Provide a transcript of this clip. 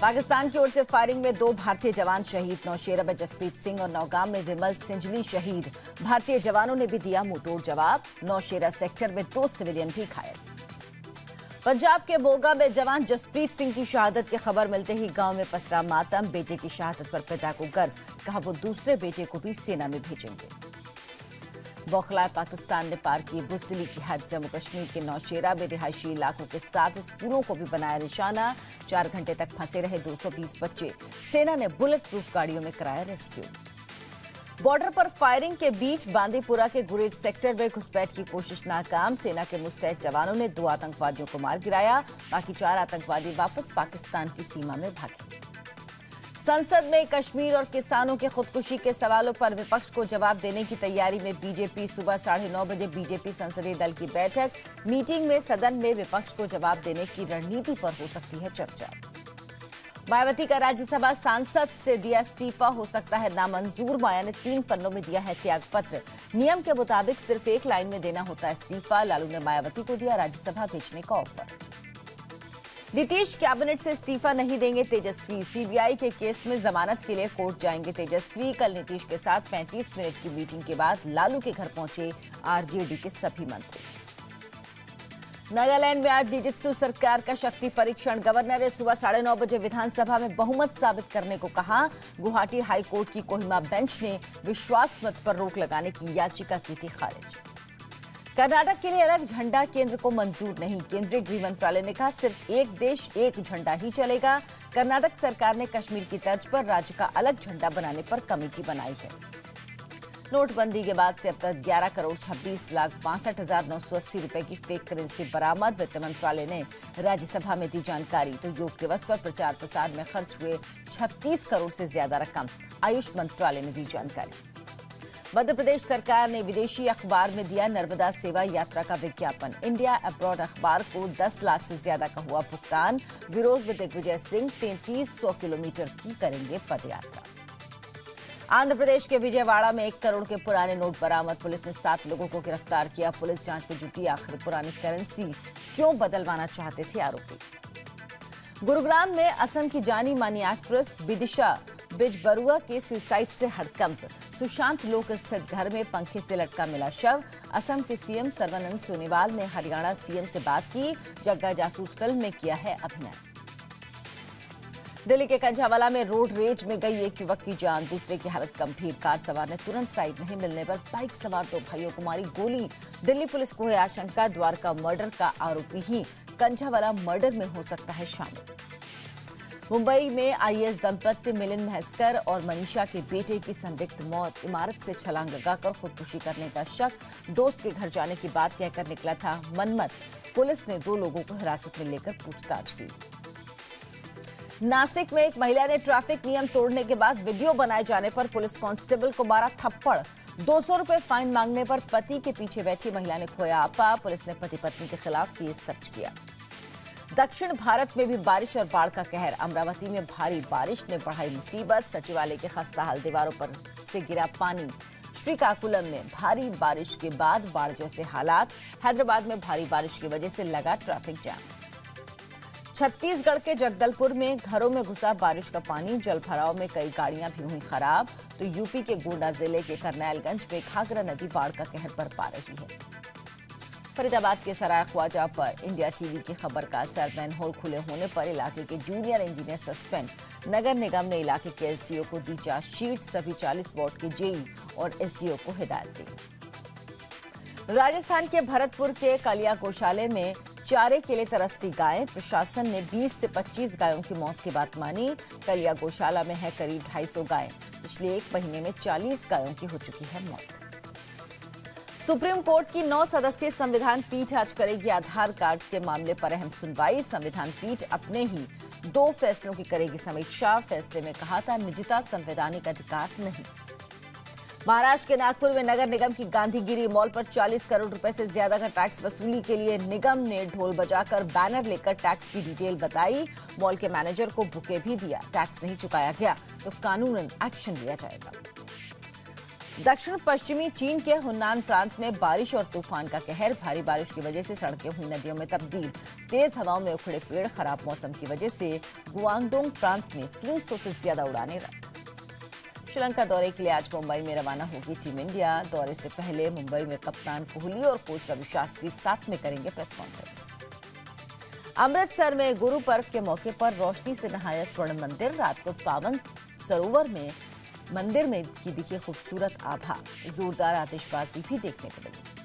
पाकिस्तान की ओर से फायरिंग में 2 भारतीय जवान शहीद। नौशेरा में जसप्रीत सिंह और नौगाम में विमल सिंजली शहीद। भारतीय जवानों ने भी दिया मुंहतोड़ जवाब। नौशेरा सेक्टर में 2 सिविलियन भी घायल। पंजाब के मोगा में जवान जसप्रीत सिंह की शहादत की खबर मिलते ही गांव में पसरा मातम। बेटे की शहादत पर पिता को गर्व, कहा वो दूसरे बेटे को भी सेना में भेजेंगे। बौखलाए पाकिस्तान ने पार की बुजदिली की हद। जम्मू कश्मीर के नौशेरा में रिहायशी इलाकों के 7 स्कूलों को भी बनाया निशाना। 4 घंटे तक फंसे रहे 220 बच्चे। सेना ने बुलेट प्रूफ गाड़ियों में कराया रेस्क्यू। बॉर्डर पर फायरिंग के बीच बांदीपुरा के गुरेज सेक्टर में घुसपैठ की कोशिश नाकाम। सेना के मुस्तैद जवानों ने 2 आतंकवादियों को मार गिराया। बाकी 4 आतंकवादी वापस पाकिस्तान की सीमा में भागे। संसद में कश्मीर और किसानों की खुदकुशी के सवालों पर विपक्ष को जवाब देने की तैयारी में बीजेपी। सुबह 9:30 बजे बीजेपी संसदीय दल की बैठक। मीटिंग में सदन में विपक्ष को जवाब देने की रणनीति पर हो सकती है चर्चा। मायावती का राज्यसभा सांसद से दिया इस्तीफा हो सकता है नामंजूर। माया ने 3 पन्नों में दिया है त्यागपत्र। नियम के मुताबिक सिर्फ 1 लाइन में देना होता है इस्तीफा। लालू ने मायावती को दिया राज्यसभा भेजने का ऑफर। नीतीश कैबिनेट से इस्तीफा नहीं देंगे तेजस्वी। सीबीआई के केस में जमानत के लिए कोर्ट जाएंगे तेजस्वी। कल नीतीश के साथ 35 मिनट की मीटिंग के बाद लालू के घर पहुंचे आरजेडी के सभी मंत्री। नागालैंड में आज जिजित्सु सरकार का शक्ति परीक्षण। गवर्नर ने सुबह 9:30 बजे विधानसभा में बहुमत साबित करने को कहा। गुवाहाटी हाईकोर्ट की कोहिमा बेंच ने विश्वास मत पर रोक लगाने की याचिका की थी खारिज। कर्नाटक के लिए अलग झंडा केंद्र को मंजूर नहीं। केंद्रीय गृह मंत्रालय ने कहा सिर्फ एक देश एक झंडा ही चलेगा। कर्नाटक सरकार ने कश्मीर की तर्ज पर राज्य का अलग झंडा बनाने पर कमेटी बनाई है। नोटबंदी के बाद से अब तक 11,26,62,980 रुपए की फेक करेंसी बरामद। वित्त मंत्रालय ने राज्यसभा में दी जानकारी। तो योग दिवस पर प्रचार प्रसार में खर्च हुए 36 करोड़ से ज्यादा रकम। आयुष मंत्रालय ने दी जानकारी। मध्य प्रदेश सरकार ने विदेशी अखबार में दिया नर्मदा सेवा यात्रा का विज्ञापन। इंडिया अब्रॉड अखबार को 10 लाख से ज्यादा का हुआ भुगतान। विरोध में दिग्विजय सिंह 3300 किलोमीटर की करेंगे पदयात्रा। आंध्र प्रदेश के विजयवाड़ा में 1 करोड़ के पुराने नोट बरामद। पुलिस ने 7 लोगों को गिरफ्तार किया। पुलिस जांच में जुटी। आखिर पुरानी करेंसी क्यों बदलवाना चाहते थे आरोपी। गुरुग्राम में असम की जानी मानी एक्ट्रेस विदिशा बिजबरुआ के सुसाइड से हड़कंप। सुशांत लोक स्थित घर में पंखे से लटका मिला शव। असम के सीएम सर्बानंद सोनोवाल ने हरियाणा सीएम से बात की। जग्गा जासूस फिल्म में किया है अभिनय। दिल्ली के कंझावाला में रोड रेज में गई एक युवक की जान, दूसरे की हालत गंभीर। कार सवार ने तुरंत साइड नहीं मिलने पर बाइक सवार 2 भाइयों को मारी गोली। दिल्ली पुलिस को है आशंका द्वारका मर्डर का आरोपी ही कंझावाला मर्डर में हो सकता है शामिल। मुंबई में आईएएस दंपत्ति मिलिंद महस्कर और मनीषा के बेटे की संदिग्ध मौत। इमारत से छलांग लगाकर खुदकुशी करने का शक। दोस्त के घर जाने की बात कहकर निकला था मनमत। पुलिस ने 2 लोगों को हिरासत में लेकर पूछताछ की। नासिक में एक महिला ने ट्रैफिक नियम तोड़ने के बाद वीडियो बनाए जाने पर पुलिस कांस्टेबल को मारा थप्पड़। 200 रुपए फाइन मांगने पर पति के पीछे बैठी महिला ने खोया आपा। पुलिस ने पति पत्नी के खिलाफ केस दर्ज किया। दक्षिण भारत में भी बारिश और बाढ़ का कहर। अमरावती में भारी बारिश ने बढ़ाई मुसीबत। सचिवालय के खस्ताहाल दीवारों पर से गिरा पानी। श्रीकाकुलम में भारी बारिश के बाद बाढ़ जैसे हालात। हैदराबाद में भारी बारिश की वजह से लगा ट्रैफिक जाम। छत्तीसगढ़ के जगदलपुर में घरों में घुसा बारिश का पानी। जल भराव में कई गाड़ियां भी हुई खराब। तो यूपी के गोंडा जिले के करनैलगंज में घाघरा नदी बाढ़ का कहर बरपा रही है। फरीदाबाद के सराय ख्वाजा पर इंडिया टीवी की खबर का असर। मैनहोल खुले होने पर इलाके के जूनियर इंजीनियर सस्पेंड। नगर निगम ने इलाके के एसडीओ को दी चार्जशीट। सभी 40 वार्ड के जेई और एसडीओ को हिदायत दी। राजस्थान के भरतपुर के कलिया गौशाले में चारे के लिए तरसती गायें। प्रशासन ने 20 से 25 गायों की मौत की बात मानी। कलिया गौशाला में है करीब 250 गायें। पिछले 1 महीने में 40 गायों की हो चुकी है मौत। सुप्रीम कोर्ट की 9 सदस्यीय संविधान पीठ आज करेगी आधार कार्ड के मामले पर अहम सुनवाई। संविधान पीठ अपने ही 2 फैसलों की करेगी समीक्षा। फैसले में कहा था निजता संवैधानिक अधिकार नहीं। महाराष्ट्र के नागपुर में नगर निगम की गांधीगिरी मॉल पर 40 करोड़ रुपए से ज्यादा का टैक्स वसूली के लिए निगम ने ढोल बजाकर बैनर लेकर टैक्स की डिटेल बताई। मॉल के मैनेजर को बुके भी दिया। टैक्स नहीं चुकाया गया तो कानूनन एक्शन लिया जाएगा। दक्षिण पश्चिमी चीन के हुन्नान प्रांत में बारिश और तूफान का कहर। भारी बारिश की वजह से सड़कें हुई नदियों में तब्दील। तेज हवाओं में उखड़े पेड़। खराब मौसम की वजह से गुआंगडोंग प्रांत में 300 से ज्यादा उड़ानें रद्द। श्रीलंका दौरे के लिए आज मुंबई में रवाना होगी टीम इंडिया। दौरे से पहले मुंबई में कप्तान कोहली और कोच रवि शास्त्री साथ में करेंगे प्रेस कॉन्फ्रेंस। अमृतसर में गुरु पर्व के मौके पर रोशनी से नहाया स्वर्ण मंदिर। रात को पावन सरोवर में मंदिर में की दिखी खूबसूरत आभा। जोरदार आतिशबाजी भी देखने को मिली।